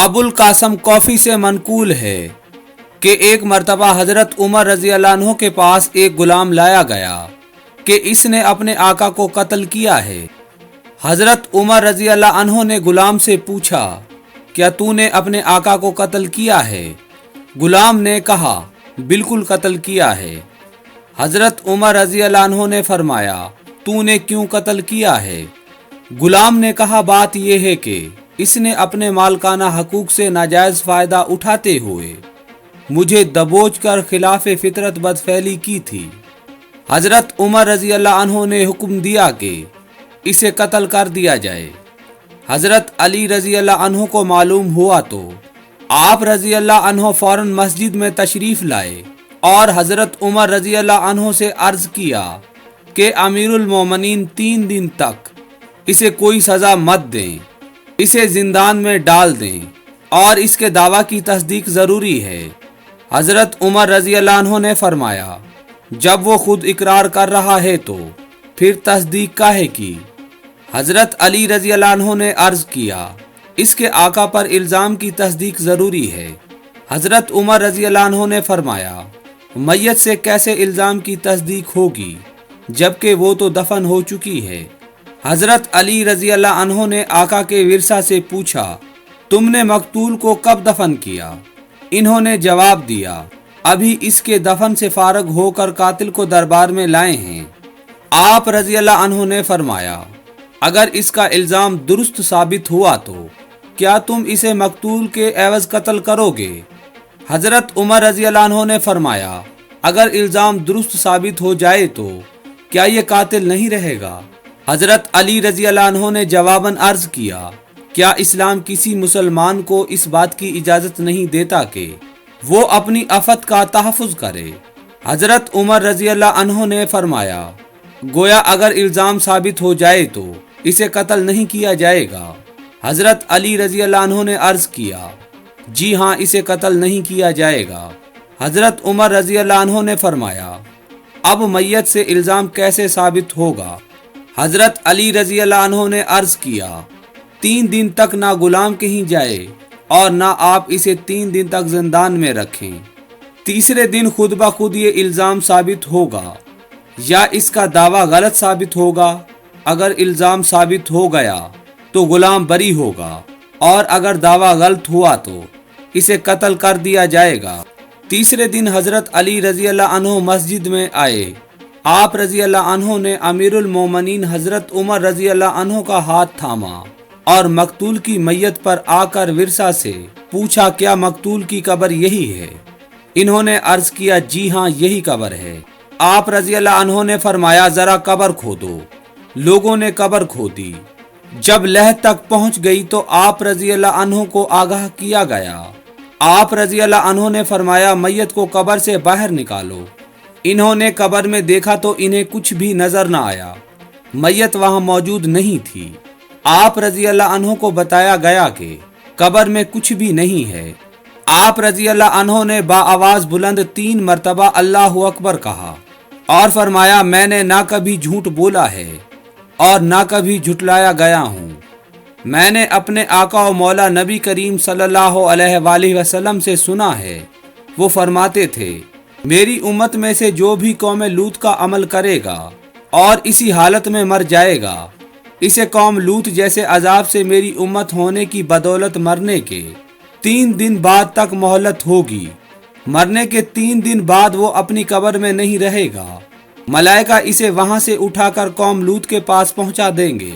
Abul Qasim coffee से Mankhool है कि एक मर्तबा हजरत उमर रजी अल्लाह अन्हु के पास एक गुलाम लाया गया कि इसने अपने आका को कत्ल किया है। हजरत उमर रजी अल्लाह अन्हु ने गुलाम से पूछा, क्या तूने अपने आका को कत्ल किया है? गुलाम ने कहा, बिल्कुल कत्ल किया है। हजरत उमर रजी अल्लाह अन्हु ने फरमाया, तूने क्यों कत्ल किया है? गुलाम ने कहा, बात यह है कि इसने अपने मालकाना हकूक से नाजायज फायदा उठाते हुए मुझे दबोच कर खिलाफे फितरत बदफैली की थी। हजरत उमर रजी अल्लाह अन्हु ने हुक्म दिया कि इसे कत्ल कर दिया जाए। हजरत अली रजी अल्लाह अन्हु को मालूम हुआ तो आप रजी अल्लाह अन्हु फौरन मस्जिद में तशरीफ लाए और हजरत उमर रजी अल्लाह अन्हु से अर्ज किया कि अमीरुल मोमिनीन 3 दिन तक इसे कोई सजा मत दें, इसे जिंदान में डाल दें और इसके दावा की तस्दीक जरूरी है। हजरत उमर रजी अल्लाह अन्हु ने फरमाया, जब वो खुद इकरार कर रहा है तो फिर तस्दीक काहे की? हजरत अली रजी अल्लाह अन्हु ने अर्ज किया, इसके आका पर इल्जाम की तस्दीक जरूरी है। हजरत उमर रजी अल्लाह अन्हु ने फरमाया, मैयत से कैसे इल्जाम की तस्दीक होगी जबकि वो तो दफन हो चुकी है। हजरत अली रजी अल्लाह अन्हु ने आका के विरसा से पूछा, तुमने मकतूल को कब दफन किया? इन्होंने जवाब दिया, अभी इसके दफन से फारग होकर कातिल को दरबार में लाए हैं। आप रजी अल्लाह अन्हु ने फरमाया, अगर इसका इल्जाम दुरुस्त साबित हुआ तो क्या तुम इसे मकतूल के एवज कत्ल करोगे? हजरत उमर रजी अल्लाह अन्हु ने फरमाया, अगर इल्जाम दुरुस्त साबित हो जाए तो क्या ये कातिल नहीं रहेगा? हजरत अली रजी अल्लाह अन्हु ने जवाबन अर्ज किया, क्या इस्लाम किसी मुसलमान को इस बात की इजाजत नहीं देता कि वो अपनी अफत का तहफ़्फ़ुज़ करे? हजरत उमर रजी अल्लाह अन्हु ने फरमाया, गोया अगर इल्जाम साबित हो जाए तो इसे कत्ल नहीं किया जाएगा। हजरत अली रजी अल्लाह अन्हु ने अर्ज किया, जी हाँ, इसे कत्ल नहीं किया जाएगा। हजरत उमर रजी अल्लाह अन्हु ने फरमाया, अब मैयत से इल्जाम कैसे साबित होगा? हजरत अली रजी अल्लाह अन्हु ने अर्ज किया, 3 दिन तक ना गुलाम कहीं जाए और ना आप इसे 3 दिन तक जिंदान में रखें। तीसरे दिन खुद ब खुद ये इल्जाम साबित होगा या इसका दावा गलत साबित होगा। अगर इल्जाम साबित हो गया तो गुलाम बरी होगा और अगर दावा गलत हुआ तो इसे कत्ल कर दिया जाएगा। तीसरे दिन हजरत अली रजी अल्लाह अन्हु मस्जिद में आए। आप रजी अल्लाह अन्हु ने अमीरुल मोमिनीन हजरत उमर रजी अल्लाह अन्हु का हाथ थामा और मकतूल की मैयत पर आकर विरसा से पूछा, क्या मकतूल की कब्र यही है? इन्होंने अर्ज किया, जी हाँ, यही कब्र है। आप रजी अल्लाह अन्हु ने फरमाया, जरा कब्र खोदो। लोगों ने कब्र खोदी। जब लह तक पहुंच गई तो आप रजी अल्लाह अन्हु को आगाह किया गया। आप रजी अल्लाह अन्हु ने फरमाया, मैयत को कब्र से बाहर निकालो। इन्होंने कब्र में देखा तो इन्हें कुछ भी नजर न आया, मैयत वहां मौजूद नहीं थी। आप रजी अल्लाह अन्हु को बताया गया कि कब्र में कुछ भी नहीं है। आप रजी अल्लाह अन्हु ने बाआवाज बुलंद 3 मरतबा अल्लाहु अकबर कहा और फरमाया, मैंने ना कभी झूठ बोला है और ना कभी झुटलाया गया हूँ। मैंने अपने आका और मौला नबी करीम सल्लल्लाहु अलैहि वसल्लम से सुना है, वो फरमाते थे, मेरी उम्मत में से जो भी कौम लूत का अमल करेगा और इसी हालत में मर जाएगा, इसे कौम लूत जैसे अजाब से मेरी उम्मत होने की बदौलत मरने के 3 दिन बाद तक मोहलत होगी। मरने के 3 दिन बाद वो अपनी कब्र में नहीं रहेगा। मलाइका इसे वहां से उठाकर कौम लूत के पास पहुंचा देंगे।